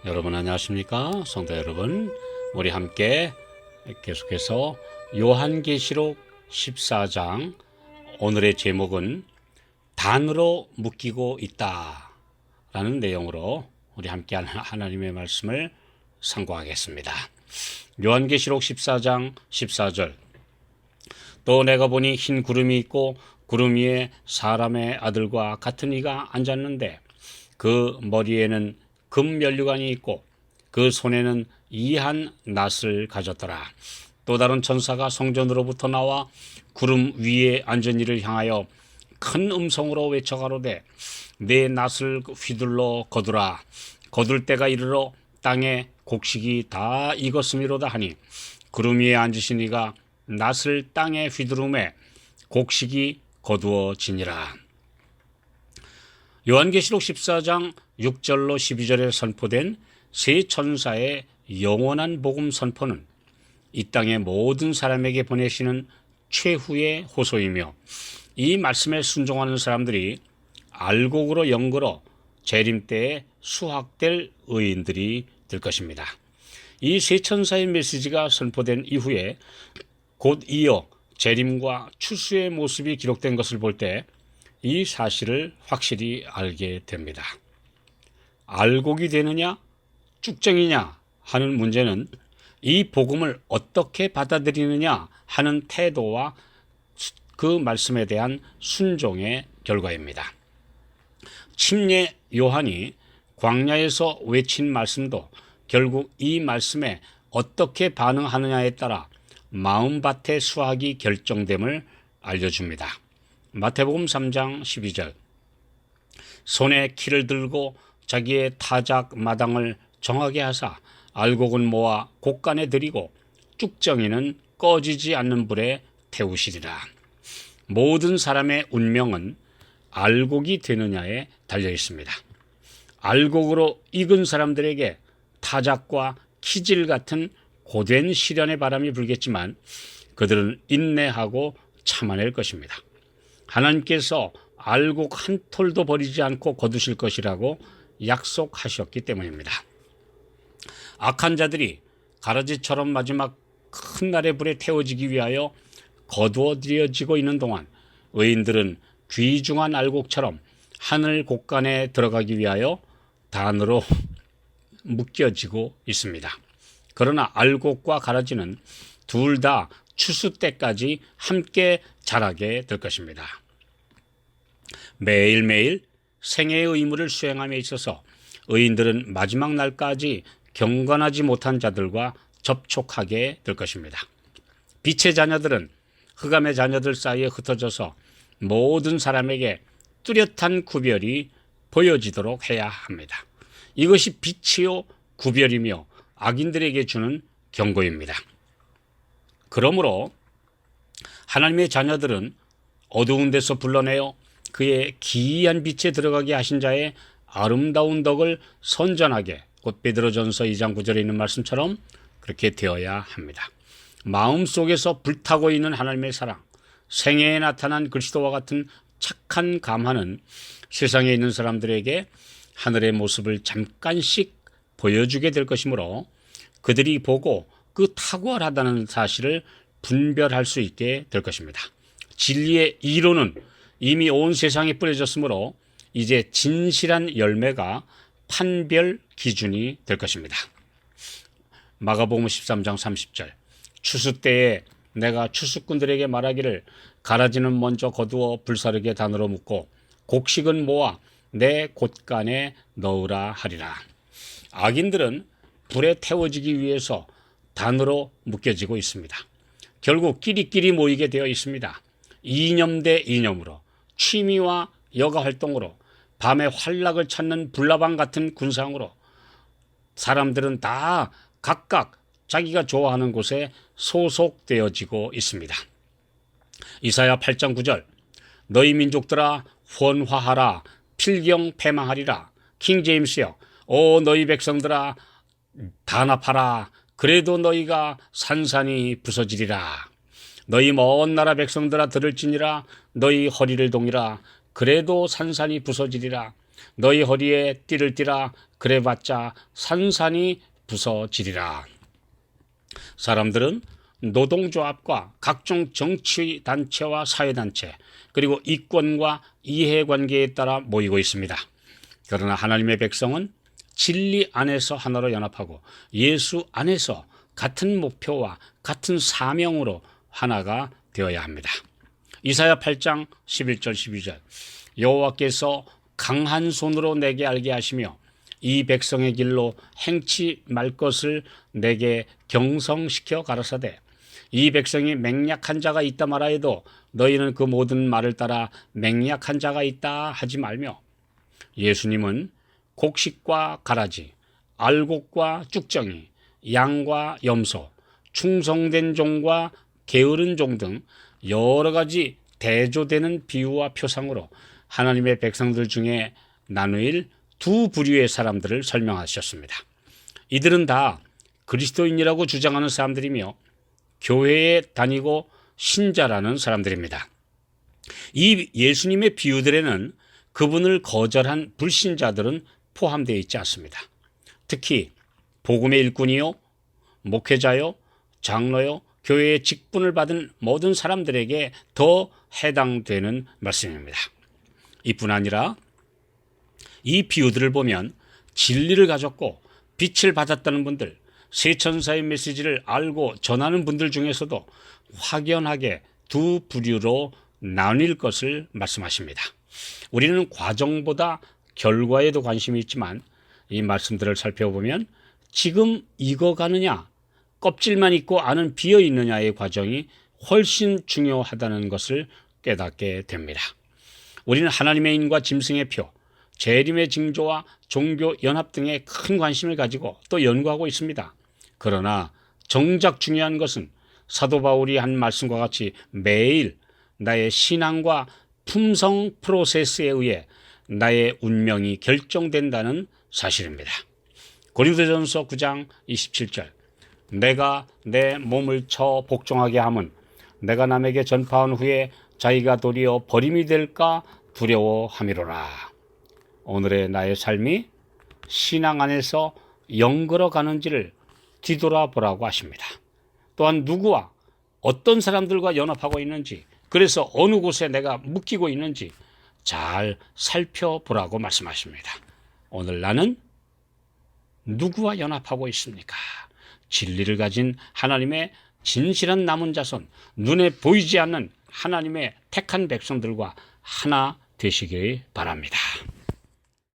여러분 안녕하십니까? 성도 여러분, 우리 함께 계속해서 요한계시록 14장, 오늘의 제목은 단으로 묶이고 있다 라는 내용으로 우리 함께 하나님의 말씀을 상고하겠습니다. 요한계시록 14장 14절, 또 내가 보니 흰 구름이 있고 구름 위에 사람의 아들과 같은 이가 앉았는데 그 머리에는 금 면류관이 있고 그 손에는 이한 낫을 가졌더라. 또 다른 천사가 성전으로부터 나와 구름 위에 앉은 이를 향하여 큰 음성으로 외쳐가로되 내 낫을 휘둘러 거두라. 거둘 때가 이르러 땅에 곡식이 다 익었음이로다 하니 구름 위에 앉으신 이가 낫을 땅에 휘두르매 곡식이 거두어지니라. 요한계시록 14장 6절로 12절에 선포된 세 천사의 영원한 복음 선포는 이 땅의 모든 사람에게 보내시는 최후의 호소이며, 이 말씀에 순종하는 사람들이 알곡으로 연걸어 재림 때에 수확될 의인들이 될 것입니다. 이 세 천사의 메시지가 선포된 이후에 곧 이어 재림과 추수의 모습이 기록된 것을 볼 때 이 사실을 확실히 알게 됩니다. 알곡이 되느냐 쭉정이냐 하는 문제는 이 복음을 어떻게 받아들이느냐 하는 태도와 그 말씀에 대한 순종의 결과입니다. 침례 요한이 광야에서 외친 말씀도 결국 이 말씀에 어떻게 반응하느냐에 따라 마음밭의 수확이 결정됨을 알려줍니다. 마태복음 3장 12절, 손에 키를 들고 자기의 타작 마당을 정하게 하사 알곡은 모아 곡간에 들이고 쭉정이는 꺼지지 않는 불에 태우시리라. 모든 사람의 운명은 알곡이 되느냐에 달려 있습니다. 알곡으로 익은 사람들에게 타작과 키질 같은 고된 시련의 바람이 불겠지만 그들은 인내하고 참아낼 것입니다. 하나님께서 알곡 한 톨도 버리지 않고 거두실 것이라고 약속하셨기 때문입니다. 악한 자들이 가라지처럼 마지막 큰 날의 불에 태워지기 위하여 거두어들여지고 있는 동안 의인들은 귀중한 알곡처럼 하늘 곡간에 들어가기 위하여 단으로 묶여지고 있습니다. 그러나 알곡과 가라지는 둘 다 추수 때까지 함께 자라게 될 것입니다. 매일매일 생애의 의무를 수행함에 있어서 의인들은 마지막 날까지 경건하지 못한 자들과 접촉하게 될 것입니다. 빛의 자녀들은 흑암의 자녀들 사이에 흩어져서 모든 사람에게 뚜렷한 구별이 보여지도록 해야 합니다. 이것이 빛이요 구별이며 악인들에게 주는 경고입니다. 그러므로 하나님의 자녀들은 어두운 데서 불러내어 그의 기이한 빛에 들어가게 하신 자의 아름다운 덕을 선전하게, 곧 베드로전서 2장 9절에 있는 말씀처럼 그렇게 되어야 합니다. 마음속에서 불타고 있는 하나님의 사랑, 생애에 나타난 그리스도와 같은 착한 감화는 세상에 있는 사람들에게 하늘의 모습을 잠깐씩 보여주게 될 것이므로 그들이 보고 그 탁월하다는 사실을 분별할 수 있게 될 것입니다. 진리의 이론은 이미 온 세상에 뿌려졌으므로 이제 진실한 열매가 판별 기준이 될 것입니다. 마가복음 13장 30절, 추수 때에 내가 추수꾼들에게 말하기를 가라지는 먼저 거두어 불사르게 단으로 묶고 곡식은 모아 내 곳간에 넣으라 하리라. 악인들은 불에 태워지기 위해서 단으로 묶여지고 있습니다. 결국 끼리끼리 모이게 되어 있습니다. 이념 대 이념으로, 취미와 여가 활동으로, 밤의 활락을 찾는 불나방 같은 군상으로 사람들은 다 각각 자기가 좋아하는 곳에 소속되어지고 있습니다. 이사야 8장 9절, 너희 민족들아 혼화하라, 필경 패망하리라. 킹제임스여, 오 너희 백성들아 단합하라. 그래도 너희가 산산이 부서지리라. 너희 먼 나라 백성들아 들을지니라. 너희 허리를 동이라. 그래도 산산이 부서지리라. 너희 허리에 띠를 띠라. 그래봤자 산산이 부서지리라. 사람들은 노동조합과 각종 정치단체와 사회단체 그리고 이권과 이해관계에 따라 모이고 있습니다. 그러나 하나님의 백성은 진리 안에서 하나로 연합하고 예수 안에서 같은 목표와 같은 사명으로 하나가 되어야 합니다. 이사야 8장 11절 12절 여호와께서 강한 손으로 내게 알게 하시며 이 백성의 길로 행치 말 것을 내게 경성시켜 가라사대 이 백성이 맹약한 자가 있다 말하여도 너희는 그 모든 말을 따라 맹약한 자가 있다 하지 말며 예수님은 곡식과 가라지, 알곡과 쭉정이, 양과 염소, 충성된 종과 게으른 종 등 여러 가지 대조되는 비유와 표상으로 하나님의 백성들 중에 나누일 두 부류의 사람들을 설명하셨습니다. 이들은 다 그리스도인이라고 주장하는 사람들이며 교회에 다니고 신자라는 사람들입니다. 이 예수님의 비유들에는 그분을 거절한 불신자들은 포함되어 있지 않습니다. 특히 복음의 일꾼이요, 목회자요, 장로요, 교회의 직분을 받은 모든 사람들에게 더 해당되는 말씀입니다. 이뿐 아니라 이 비유들을 보면 진리를 가졌고 빛을 받았다는 분들, 세천사의 메시지를 알고 전하는 분들 중에서도 확연하게 두 부류로 나뉠 것을 말씀하십니다. 우리는 과정보다 결과에도 관심이 있지만 이 말씀들을 살펴보면 지금 익어가느냐 껍질만 있고 안은 비어 있느냐의 과정이 훨씬 중요하다는 것을 깨닫게 됩니다. 우리는 하나님의 인과 짐승의 표, 재림의 징조와 종교 연합 등에 큰 관심을 가지고 또 연구하고 있습니다. 그러나 정작 중요한 것은 사도 바울이 한 말씀과 같이 매일 나의 신앙과 품성 프로세스에 의해 나의 운명이 결정된다는 사실입니다. 고린도전서 9장 27절 내가 내 몸을 쳐 복종하게 함은 내가 남에게 전파한 후에 자기가 도리어 버림이 될까 두려워함이로라. 오늘의 나의 삶이 신앙 안에서 영걸어 가는지를 뒤돌아보라고 하십니다. 또한 누구와 어떤 사람들과 연합하고 있는지 그래서 어느 곳에 내가 묶이고 있는지 잘 살펴보라고 말씀하십니다. 오늘 나는 누구와 연합하고 있습니까? 진리를 가진 하나님의 진실한 남은 자손, 눈에 보이지 않는 하나님의 택한 백성들과 하나 되시길 바랍니다.